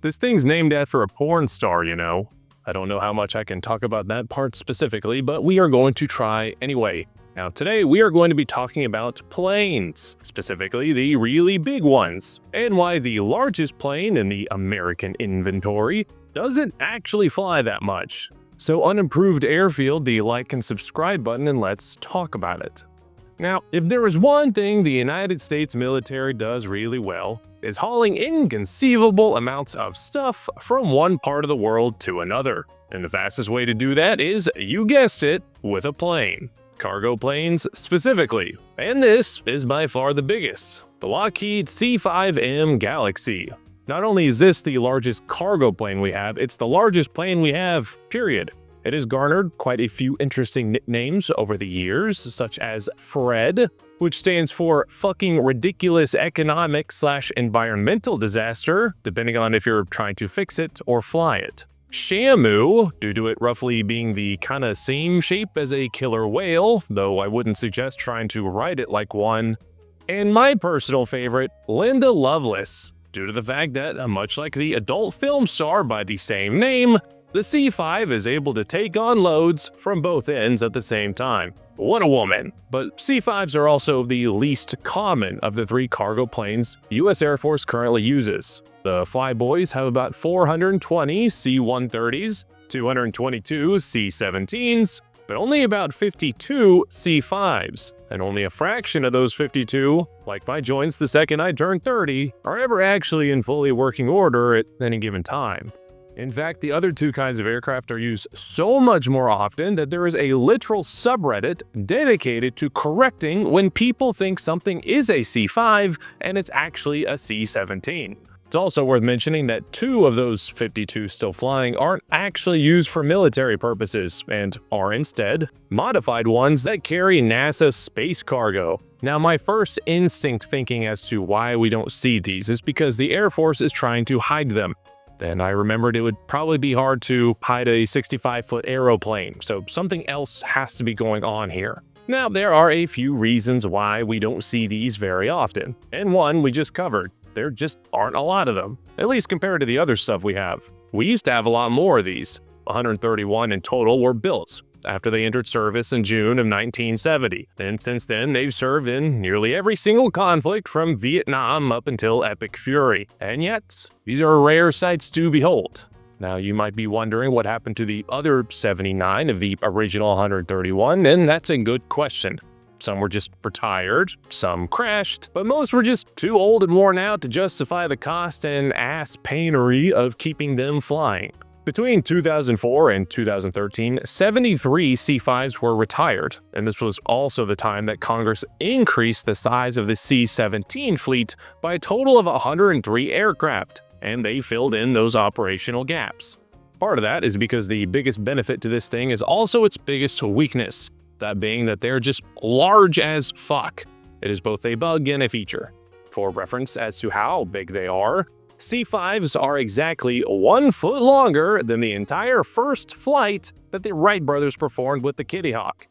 This thing's named after a porn star, you know. I don't know how much I can talk about that part specifically, but we are going to try anyway. Now today we are going to be talking about planes, specifically the really big ones, and why the largest plane in the American inventory doesn't actually fly that much. So unimproved airfield, the like and subscribe button, and let's talk about it. Now, if there is one thing the United States military does really well, is hauling inconceivable amounts of stuff from one part of the world to another. And the fastest way to do that is, you guessed it, with a plane. Cargo planes specifically. And this is by far the biggest, the Lockheed C-5M Galaxy. Not only is this the largest cargo plane we have, it's the largest plane we have, period. It has garnered quite a few interesting nicknames over the years, such as FRED, which stands for fucking ridiculous economic/environmental disaster, depending on if you're trying to fix it or fly it. Shamu, due to it roughly being the kinda same shape as a killer whale, though I wouldn't suggest trying to ride it like one. And my personal favorite, Linda Lovelace, due to the fact that, much like the adult film star by the same name, the C-5 is able to take on loads from both ends at the same time. What a woman! But C-5s are also the least common of the three cargo planes U.S. Air Force currently uses. The Flyboys have about 420 C-130s, 222 C-17s, but only about 52 C-5s, and only a fraction of those 52, like my joints the second I turn 30, are ever actually in fully working order at any given time. In fact, the other two kinds of aircraft are used so much more often that there is a literal subreddit dedicated to correcting when people think something is a C-5 and it's actually a C-17. It's also worth mentioning that 2 of those 52 still flying aren't actually used for military purposes and are instead modified ones that carry NASA space cargo. Now, my first instinct thinking as to why we don't see these is because the Air Force is trying to hide them. Then I remembered it would probably be hard to hide a 65-foot aeroplane, so something else has to be going on here. Now, there are a few reasons why we don't see these very often, and one we just covered. There just aren't a lot of them, at least compared to the other stuff we have. We used to have a lot more of these. 131 in total were built after they entered service in June of 1970, and since then they've served in nearly every single conflict from Vietnam up until Epic Fury, and yet these are rare sights to behold. Now you might be wondering what happened to the other 79 of the original 131, and that's a good question. Some were just retired, some crashed, but most were just too old and worn out to justify the cost and ass painery of keeping them flying. Between 2004 and 2013, 73 C-5s were retired, and this was also the time that Congress increased the size of the C-17 fleet by a total of 103 aircraft, and they filled in those operational gaps. Part of that is because the biggest benefit to this thing is also its biggest weakness, that being that they're just large as fuck. It is both a bug and a feature. For reference as to how big they are, C-5s are exactly 1 foot longer than the entire first flight that the Wright brothers performed with the Kitty Hawk,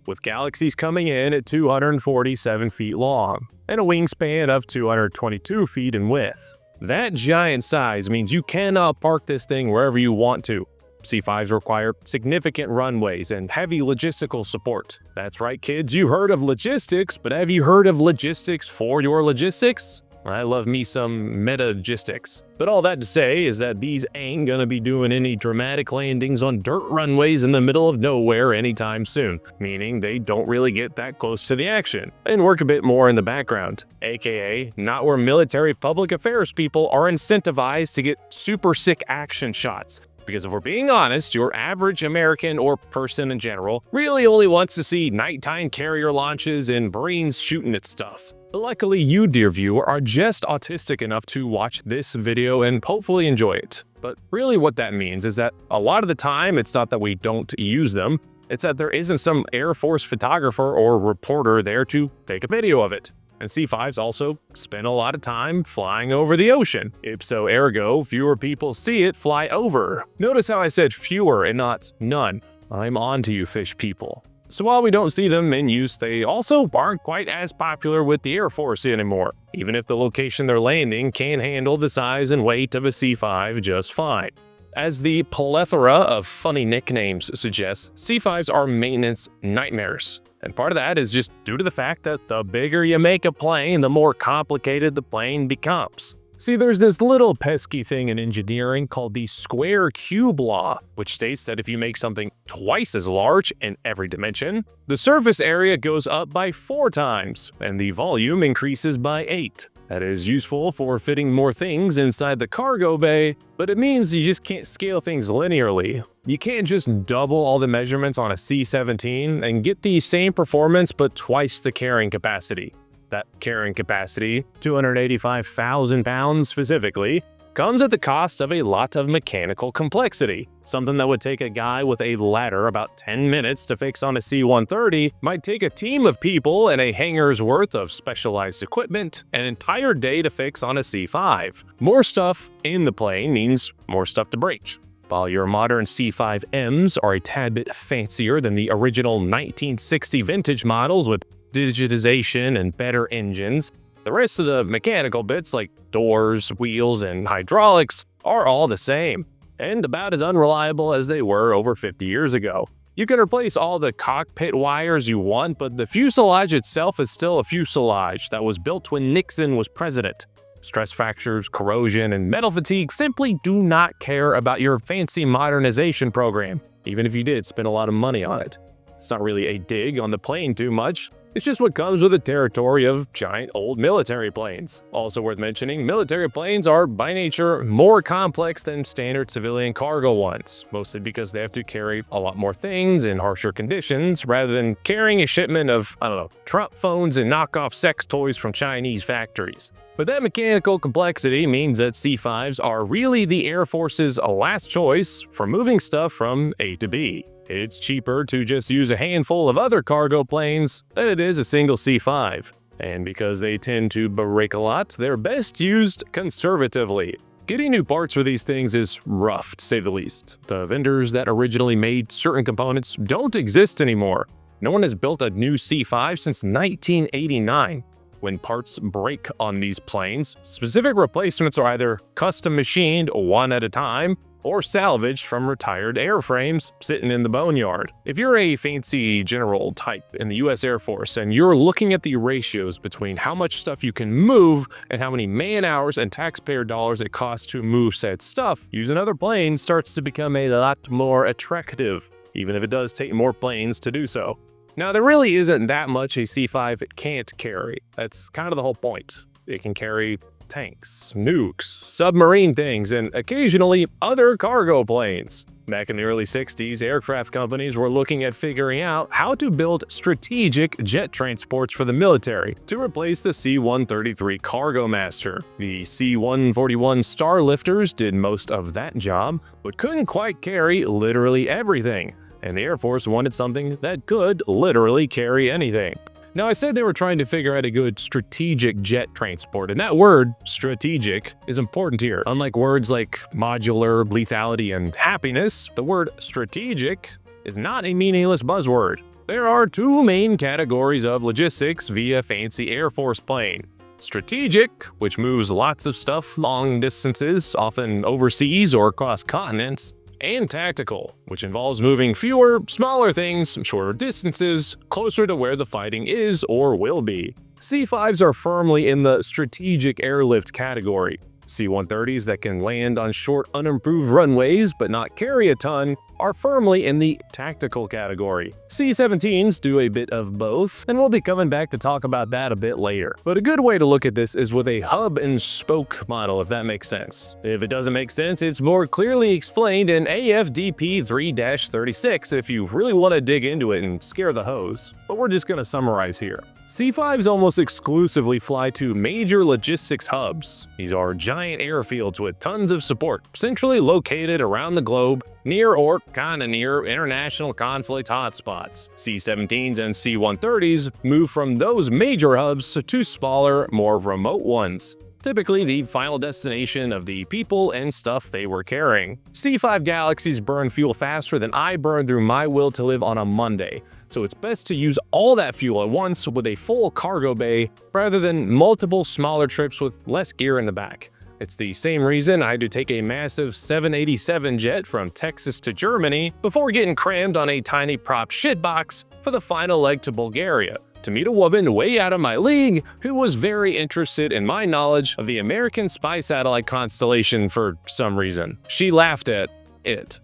with Galaxies coming in at 247 feet long and a wingspan of 222 feet in width. That giant size means you cannot park this thing wherever you want to. C-5s require significant runways and heavy logistical support. That's right, kids, you heard of logistics, but have you heard of logistics for your logistics? I love me some meta-logistics. But all that to say is that these ain't gonna be doing any dramatic landings on dirt runways in the middle of nowhere anytime soon, meaning they don't really get that close to the action and work a bit more in the background, aka not where military public affairs people are incentivized to get super sick action shots. Because if we're being honest, your average American or person in general really only wants to see nighttime carrier launches and Marines shooting at stuff. But luckily you, dear viewer, are just autistic enough to watch this video and hopefully enjoy it. But really what that means is that a lot of the time it's not that we don't use them, it's that there isn't some Air Force photographer or reporter there to take a video of it. And C-5s also spend a lot of time flying over the ocean. Ipso ergo, fewer people see it fly over. Notice how I said fewer and not none. I'm on to you, fish people. So while we don't see them in use, they also aren't quite as popular with the Air Force anymore, even if the location they're landing can handle the size and weight of a C-5 just fine. As the plethora of funny nicknames suggests, C-5s are maintenance nightmares. And part of that is just due to the fact that the bigger you make a plane, the more complicated the plane becomes. See, there's this little pesky thing in engineering called the square cube law, which states that if you make something twice as large in every dimension, the surface area goes up by 4 times, and the volume increases by 8. That is useful for fitting more things inside the cargo bay, but it means you just can't scale things linearly. You can't just double all the measurements on a C-17 and get the same performance but twice the carrying capacity. That carrying capacity, 285,000 pounds specifically, comes at the cost of a lot of mechanical complexity. Something that would take a guy with a ladder about 10 minutes to fix on a C-130 might take a team of people and a hangar's worth of specialized equipment an entire day to fix on a C-5. More stuff in the plane means more stuff to break. While your modern C-5Ms are a tad bit fancier than the original 1960 vintage models with digitization and better engines, the rest of the mechanical bits like doors, wheels, and hydraulics are all the same, and about as unreliable as they were over 50 years ago. You can replace all the cockpit wires you want, but the fuselage itself is still a fuselage that was built when Nixon was president. Stress fractures, corrosion, and metal fatigue simply do not care about your fancy modernization program, even if you did spend a lot of money on it. It's not really a dig on the plane too much. It's just what comes with the territory of giant old military planes. Also worth mentioning, military planes are by nature more complex than standard civilian cargo ones, mostly because they have to carry a lot more things in harsher conditions rather than carrying a shipment of, Trump phones and knockoff sex toys from Chinese factories. But that mechanical complexity means that C-5s are really the Air Force's last choice for moving stuff from A to B. It's cheaper to just use a handful of other cargo planes than it is a single C-5. And because they tend to break a lot, they're best used conservatively. Getting new parts for these things is rough, to say the least. The vendors that originally made certain components don't exist anymore. No one has built a new C-5 since 1989. When parts break on these planes, specific replacements are either custom machined one at a time or salvaged from retired airframes sitting in the boneyard. If you're a fancy general type in the US Air Force and you're looking at the ratios between how much stuff you can move and how many man-hours and taxpayer dollars it costs to move said stuff, using other planes starts to become a lot more attractive, even if it does take more planes to do so. Now, there really isn't that much a C-5 can't carry. That's kind of the whole point. It can carry tanks, nukes, submarine things, and occasionally other cargo planes. Back in the early 60s, aircraft companies were looking at figuring out how to build strategic jet transports for the military to replace the C-133 Globemaster. The C-141 Starlifters did most of that job, but couldn't quite carry literally everything, and the Air Force wanted something that could literally carry anything. Now, I said they were trying to figure out a good strategic jet transport, and that word, strategic, is important here. Unlike words like modular, lethality, and happiness, the word strategic is not a meaningless buzzword. There are two main categories of logistics via fancy Air Force plane. Strategic, which moves lots of stuff long distances, often overseas or across continents, and tactical, which involves moving fewer, smaller things, shorter distances, closer to where the fighting is or will be. C-5s are firmly in the strategic airlift category. C-130s that can land on short, unimproved runways but not carry a ton are firmly in the tactical category. C-17s do a bit of both, and we'll be coming back to talk about that a bit later. But a good way to look at this is with a hub and spoke model, if that makes sense. If it doesn't make sense, it's more clearly explained in AFDP 3-36 if you really want to dig into it and scare the hose. But we're just going to summarize here. C-5s almost exclusively fly to major logistics hubs. These are giant airfields with tons of support, centrally located around the globe, near or kinda near international conflict hotspots. C-17s and C-130s move from those major hubs to smaller, more remote ones, typically the final destination of the people and stuff they were carrying. C-5 Galaxies burn fuel faster than I burn through my will to live on a Monday. so it's best to use all that fuel at once with a full cargo bay rather than multiple smaller trips with less gear in the back. It's the same reason I had to take a massive 787 jet from Texas to Germany before getting crammed on a tiny prop shitbox for the final leg to Bulgaria, to meet a woman way out of my league who was very interested in my knowledge of the American spy satellite constellation for some reason. She laughed at it.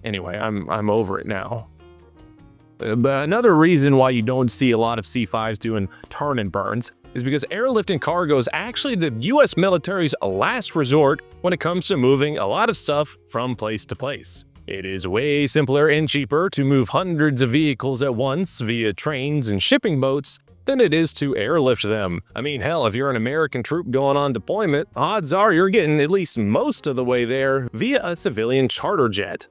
Anyway, I'm over it now. But another reason why you don't see a lot of C-5s doing turn and burns is because airlift and cargo is actually the US military's last resort when it comes to moving a lot of stuff from place to place. It is way simpler and cheaper to move hundreds of vehicles at once via trains and shipping boats than it is to airlift them. I mean, hell, if you're an American troop going on deployment, odds are you're getting at least most of the way there via a civilian charter jet.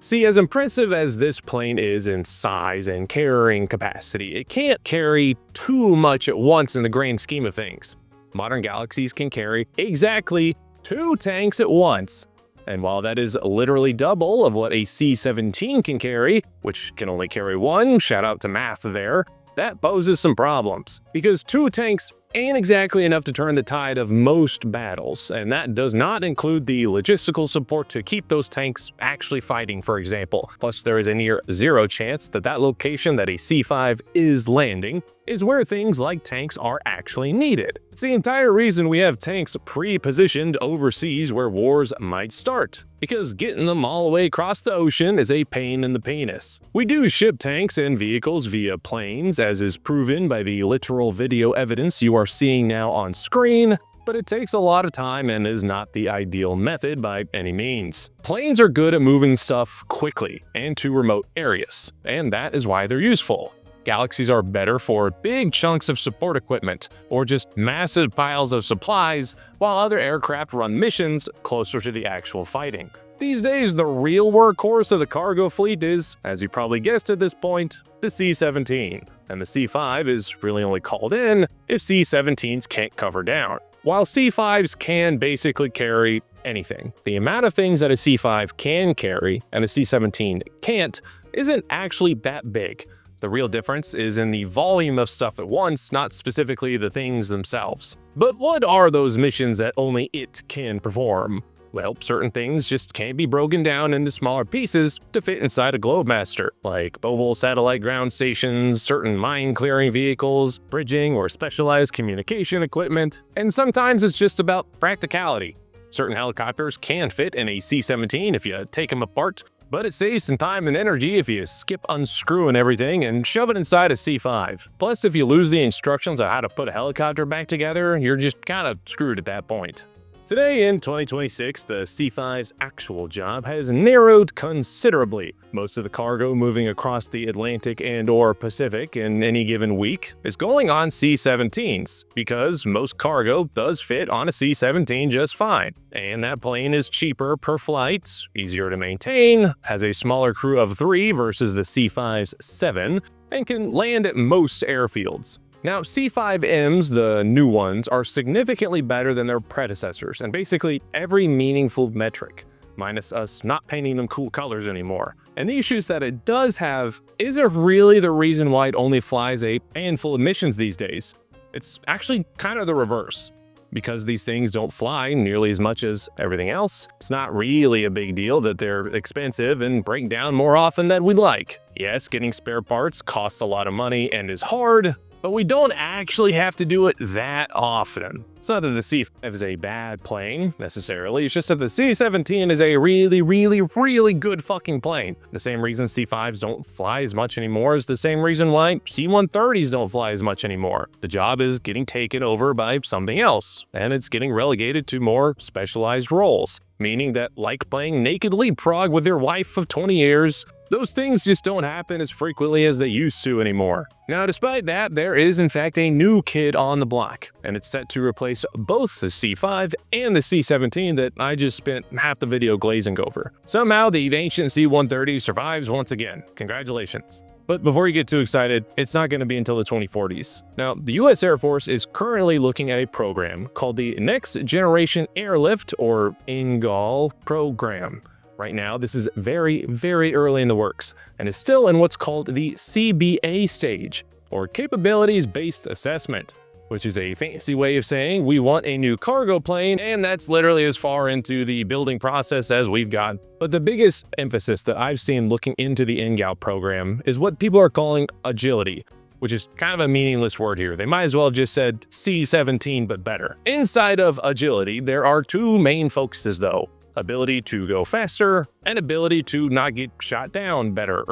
See, as impressive as this plane is in size and carrying capacity, it can't carry too much at once in the grand scheme of things. Modern Galaxies can carry exactly 2 tanks at once. And while that is literally double of what a C-17 can carry, which can only carry 1, shout out to math there, that poses some problems. Because 2 tanks ain't exactly enough to turn the tide of most battles, and that does not include the logistical support to keep those tanks actually fighting, for example. Plus, there is a near zero chance that that location that a C-5 is landing is where things like tanks are actually needed. It's the entire reason we have tanks pre-positioned overseas where wars might start, because getting them all the way across the ocean is a pain in the penis. We do ship tanks and vehicles via planes, as is proven by the literal video evidence you are seeing now on screen, but it takes a lot of time and is not the ideal method by any means. Planes are good at moving stuff quickly and to remote areas, and that is why they're useful. Galaxies are better for big chunks of support equipment, or just massive piles of supplies, while other aircraft run missions closer to the actual fighting. These days, the real workhorse of the cargo fleet is, as you probably guessed at this point, the C-17, and the C-5 is really only called in if C-17s can't cover down. While C-5s can basically carry anything, the amount of things that a C-5 can carry and a C-17 can't isn't actually that big. The real difference is in the volume of stuff at once, not specifically the things themselves. But what are those missions that only it can perform? Well, certain things just can't be broken down into smaller pieces to fit inside a Globemaster, like mobile satellite ground stations, certain mine-clearing vehicles, bridging or specialized communication equipment, and sometimes it's just about practicality. Certain helicopters can fit in a C-17 if you take them apart, but it saves some time and energy if you skip unscrewing everything and shove it inside a C-5. Plus, if you lose the instructions on how to put a helicopter back together, you're just kind of screwed at that point. Today in 2026, the C-5's actual job has narrowed considerably. Most of the cargo moving across the Atlantic and/or Pacific in any given week is going on C-17s, because most cargo does fit on a C-17 just fine. And that plane is cheaper per flight, easier to maintain, has a smaller crew of 3 versus the C-5's 7, and can land at most airfields. Now, C-5Ms, the new ones, are significantly better than their predecessors in basically every meaningful metric, minus us not painting them cool colors anymore. And the issues that it does have isn't really the reason why it only flies a handful of missions these days. It's actually kind of the reverse. Because these things don't fly nearly as much as everything else, it's not really a big deal that they're expensive and break down more often than we'd like. Yes, getting spare parts costs a lot of money and is hard, but we don't actually have to do it that often. It's not that the C-5 is a bad plane, necessarily, it's just that the C-17 is a really good fucking plane. The same reason C-5s don't fly as much anymore is the same reason why C-130s don't fly as much anymore. The job is getting taken over by something else, and it's getting relegated to more specialized roles. Meaning that, like playing naked leapfrog with your wife of 20 years, those things just don't happen as frequently as they used to anymore. Now, despite that, there is in fact a new kid on the block, and it's set to replace both the C-5 and the C-17 that I just spent half the video glazing over. Somehow, the ancient C-130 survives once again. Congratulations. But before you get too excited, it's not going to be until the 2040s. Now, the US Air Force is currently looking at a program called the Next Generation Airlift, or NGAL program. Right now, this is very, very early in the works and is still in what's called the CBA stage, or Capabilities-Based Assessment, which is a fancy way of saying we want a new cargo plane, and that's literally as far into the building process as we've got. But the biggest emphasis that I've seen looking into the NGAL program is what people are calling agility, which is kind of a meaningless word here. They might as well have just said C-17, but better. Inside of agility, there are two main focuses though: ability to go faster and ability to not get shot down better.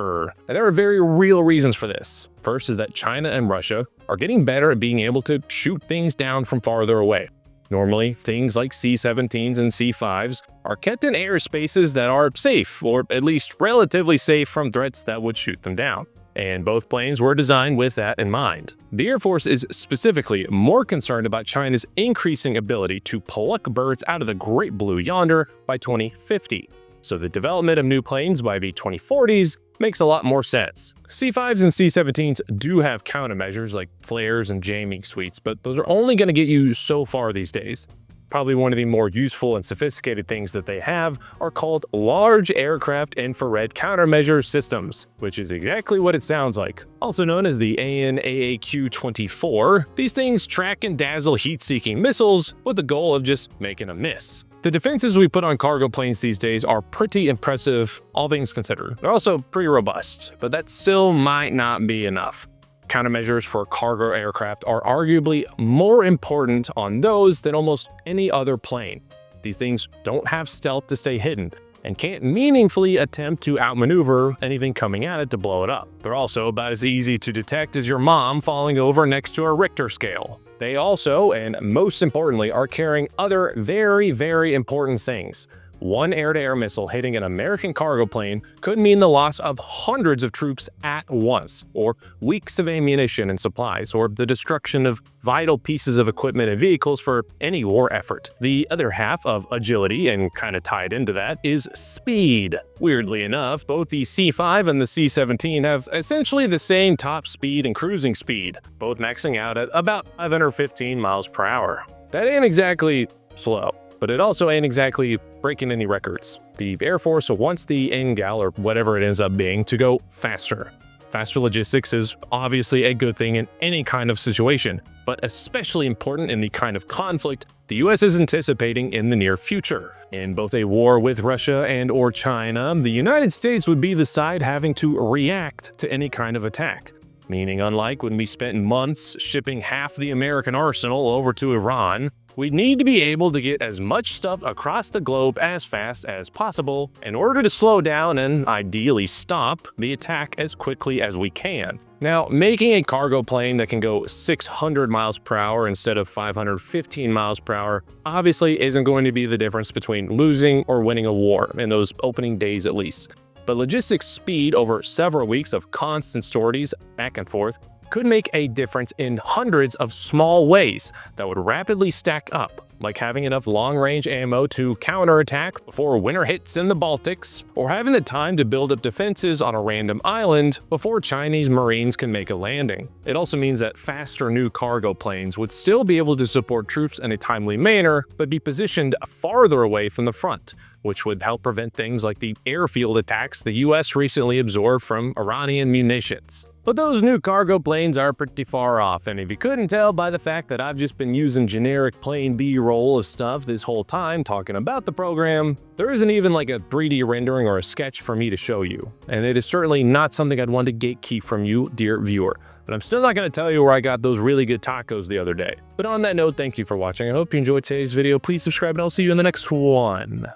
And there are very real reasons for this. First is that China and Russia are getting better at being able to shoot things down from farther away. Normally, things like C-17s and C-5s are kept in airspaces that are safe, or at least relatively safe from threats that would shoot them down. And both planes were designed with that in mind. The Air Force is specifically more concerned about China's increasing ability to pluck birds out of the Great Blue Yonder by 2050. So the development of new planes by the 2040s makes a lot more sense. C-5s and C-17s do have countermeasures like flares and jamming suites, but those are only going to get you so far these days. Probably one of the more useful and sophisticated things that they have are called Large Aircraft Infrared Countermeasure Systems, which is exactly what it sounds like. Also known as the AN/AAQ-24, these things track and dazzle heat-seeking missiles with the goal of just making them miss. The defenses we put on cargo planes these days are pretty impressive, all things considered. They're also pretty robust, but that still might not be enough. Countermeasures for cargo aircraft are arguably more important on those than almost any other plane. These things don't have stealth to stay hidden and can't meaningfully attempt to outmaneuver anything coming at it to blow it up. They're also about as easy to detect as your mom falling over next to a Richter scale. They also, and most importantly, are carrying other very, very important things. One air-to-air missile hitting an American cargo plane could mean the loss of hundreds of troops at once, or weeks of ammunition and supplies, or the destruction of vital pieces of equipment and vehicles for any war effort. The other half of agility, and kind of tied into that, is speed. Weirdly enough, both the C-5 and the C-17 have essentially the same top speed and cruising speed, both maxing out at about 515 miles per hour. That ain't exactly slow, but it also ain't exactly breaking any records. The Air Force wants the NGAL, or whatever it ends up being, to go faster. Faster logistics is obviously a good thing in any kind of situation, but especially important in the kind of conflict the US is anticipating in the near future. In both a war with Russia and/or China, the United States would be the side having to react to any kind of attack. Meaning, unlike when we spent months shipping half the American arsenal over to Iran, we need to be able to get as much stuff across the globe as fast as possible in order to slow down and ideally stop the attack as quickly as we can. Now, making a cargo plane that can go 600 miles per hour instead of 515 miles per hour obviously isn't going to be the difference between losing or winning a war, in those opening days at least. But logistics speed over several weeks of constant sorties back and forth could make a difference in hundreds of small ways that would rapidly stack up, like having enough long-range ammo to counterattack before winter hits in the Baltics, or having the time to build up defenses on a random island before Chinese Marines can make a landing. It also means that faster new cargo planes would still be able to support troops in a timely manner, but be positioned farther away from the front, which would help prevent things like the airfield attacks the US recently absorbed from Iranian munitions. But those new cargo planes are pretty far off, and if you couldn't tell by the fact that I've just been using generic plain B-roll of stuff this whole time talking about the program, there isn't even like a 3D rendering or a sketch for me to show you. And it is certainly not something I'd want to gatekeep from you, dear viewer. But I'm still not going to tell you where I got those really good tacos the other day. But on that note, thank you for watching. I hope you enjoyed today's video. Please subscribe, and I'll see you in the next one.